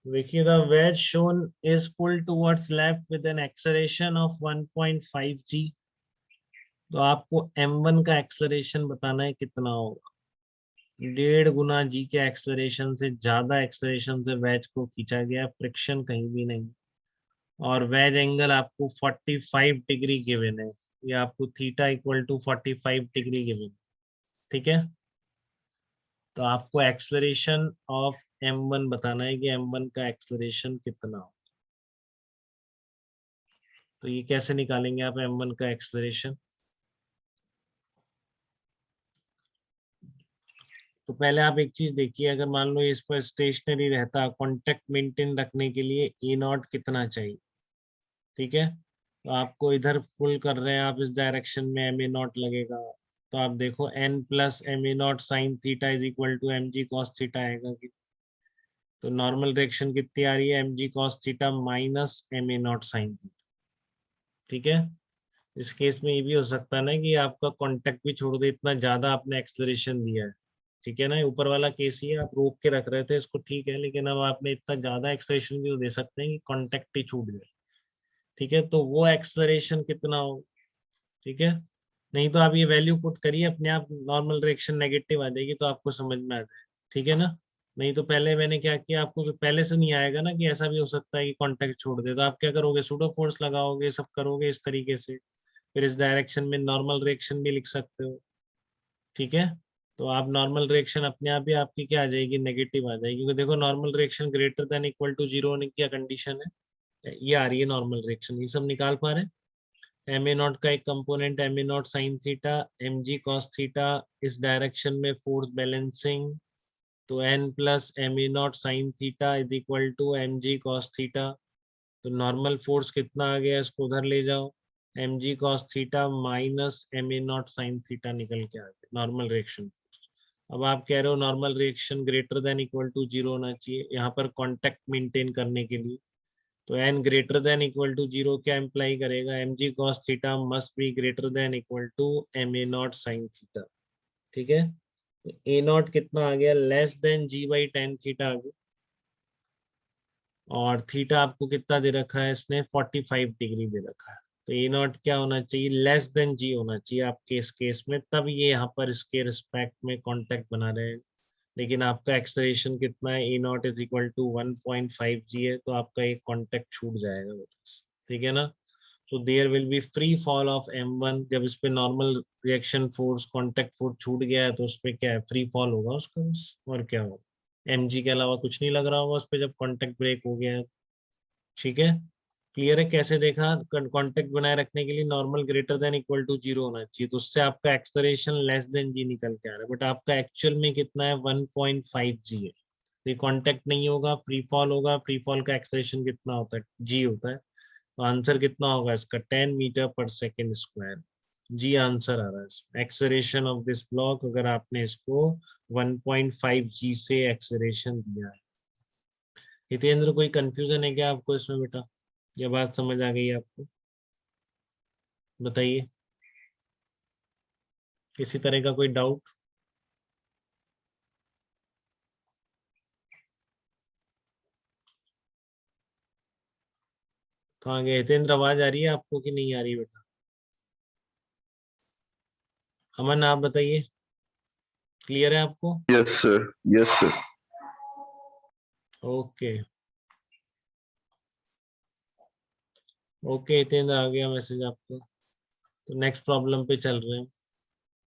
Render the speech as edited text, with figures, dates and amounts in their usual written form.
देखिए, the ways shown is pulled towards left with an acceleration of 1.5 g। तो आपको m1 का acceleration बताना है कितना होगा। 1.5 गुना जी के एक्सेलरेशन से ज्यादा एक्सेलरेशन से वेज को खींचा गया, फ्रिक्शन कहीं भी नहीं। और वेज एंगल आपको 45 डिग्री गिवन है, ये आपको theta equal to 45 degree given. ठीक है, तो आपको एक्सेलरेशन ऑफ m1 बताना है कि m1 का एक्सेलरेशन कितना हो। तो ये कैसे निकालेंगे आप m1 का एक्सेलरेशन। तो पहले आप एक चीज देखिए, अगर मान लो इस पर स्टेशनरी रहता, कांटेक्ट मेंटेन रखने के लिए ए नॉट कितना चाहिए। ठीक है, तो आपको इधर फुल कर रहे हैं आप, इस डायरेक्शन में एम ए नॉट लगेगा। तो आप देखो n plus M A naught sine theta is equal to M ji cos theta आएगा। तो नॉर्मल डायरेक्शन कितनी आ रही है, एम जी कॉस थीटा माइनस एम ए नॉट साइन थीटा। ठीक है, इस केस में ये भी हो सकता है ना कि आपका कांटेक्ट भी छोड़ दे, इतना ज्यादा आपने एक्सेलरेशन दिया है। ठीक है ना, ऊपर वाला केस ही है, आप रोक के रख रहे थे इसको, ठीक है, लेकिन अब आपने इतना ज्यादा एक्सेलरेशन भी तो दे सकते हैं कि कांटेक्ट ही छूट जाए। ठीक है, तो वो एक्सेलरेशन कितना हो। ठीक है, नहीं तो आप ये वैल्यू पुट करिए, अपने आप नॉर्मल डायरेक्शन नेगेटिव आ जाएगी, तो आपको समझ में आ जाए। ठीक है ना, नहीं तो पहले मैंने क्या किया, आपको तो पहले से नहीं आएगा ना कि ऐसा भी हो सकता है कि कांटेक्ट छोड़ दे, तो आप क्या करोगे, सूडो फोर्स लगाओगे, सब करोगे इस तरीके से, फिर इस डायरेक्शन में नॉर्मल रिएक्शन भी लिख सकते हो। ठीक है, तो आप नॉर्मल रिएक्शन अपने आप ही आपकी क्या आ जाएगी, नेगेटिव आ जाएगी, क्योंकि देखो normal reaction greater than equal to zero होने की क्या कंडीशन है, ये आ रही है नॉर्मल रिएक्शन, ये सब निकाल पा रहे हैं। एम ए नॉट का एक कंपोनेंट एम ए नॉट साइन थीटा, एम जी कॉस थीटा, इस डायरेक्शन में फोर्स बैलेंसिंग, तो N plus M A naught sine theta is equal to M ji cos theta. तो नॉर्मल फोर्स कितना आ गया, इसको उधर ले जाओ, एम जी कॉस थीटा माइनस एम ए नॉट साइन थीटा निकल के आ गया नॉर्मल रिएक्शन। अब आप कह रहे हो normal reaction greater than equal to zero होना चाहिए यहाँ पर कांटेक्ट मेंटेन करने के लिए। तो N greater than equal to zero क्या इम्प्लाई करेगा, m ji cos theta must be greater than equal to m A naught sine theta. ठीक है, ए नॉट कितना आ गया, less than g by ten theta आ गया। और थीटा आपको कितना दे रखा है इसने, 45 डिग्री दे रखा है। तो ए नॉट क्या होना चाहिए, लेस देन जी होना चाहिए आपके इस केस में, तब ये यहाँ पर इसके रिस्पेक्ट में कांटेक्ट बना रहे हैं। लेकिन आपका एक्सेलरेशन कितना है, a not is equal to 1.5 जी है, तो आपका एक कांटेक्ट छूट जाएगा। ठीक है ना, तो there will be free fall of m1, जब इस पे normal reaction force contact force छूट गया है तो उस पे क्या है, फ्री फॉल होगा उसका बस, और क्या होगा, mg के अलावा कुछ नहीं लग रहा होगा उस पे जब कांटेक्ट ब्रेक हो गया है। ठीक है, क्लियर है कैसे देखा, कांटेक्ट बनाए रखने के लिए normal greater than equal to zero होना चाहिए, तो उससे आपका एक्सेलरेशन लेस देन जी निकल के आ रहा है, बट आपका एक्चुअल में कितना है, 1.5 जी है। तो ये कांटेक्ट नहीं होगा, फ्री फॉल होगा, फ्री फॉल का एक्सेलरेशन कितना होता है, जी होता है। तो आंसर कितना होगा इसका, 10 मीटर पर सेकेंड स्क्वायर। जी आंसर आ रहा है इसमें। एक्सेलरेशन ऑफ दिस ब्लॉक, अगर आपने इसको 1.5 जी से एक्सेलरेशन दिया है। हितेंद्र, कोई कंफ्यूजन है क्या आपको इसमें बेटा, ये बात समझ आ गई आपको, बताइए, किसी तरह का कोई डाउट। कहाँ गए हितेंद्र, आवाज आ रही है आपको कि नहीं आ रही बेटा। अमन आप बताइए, क्लियर है आपको। Yes sir, yes sir. Okay, okay Hitendra, आ गया मैसेज आपको। तो नेक्स्ट प्रॉब्लम पे चल रहे हैं।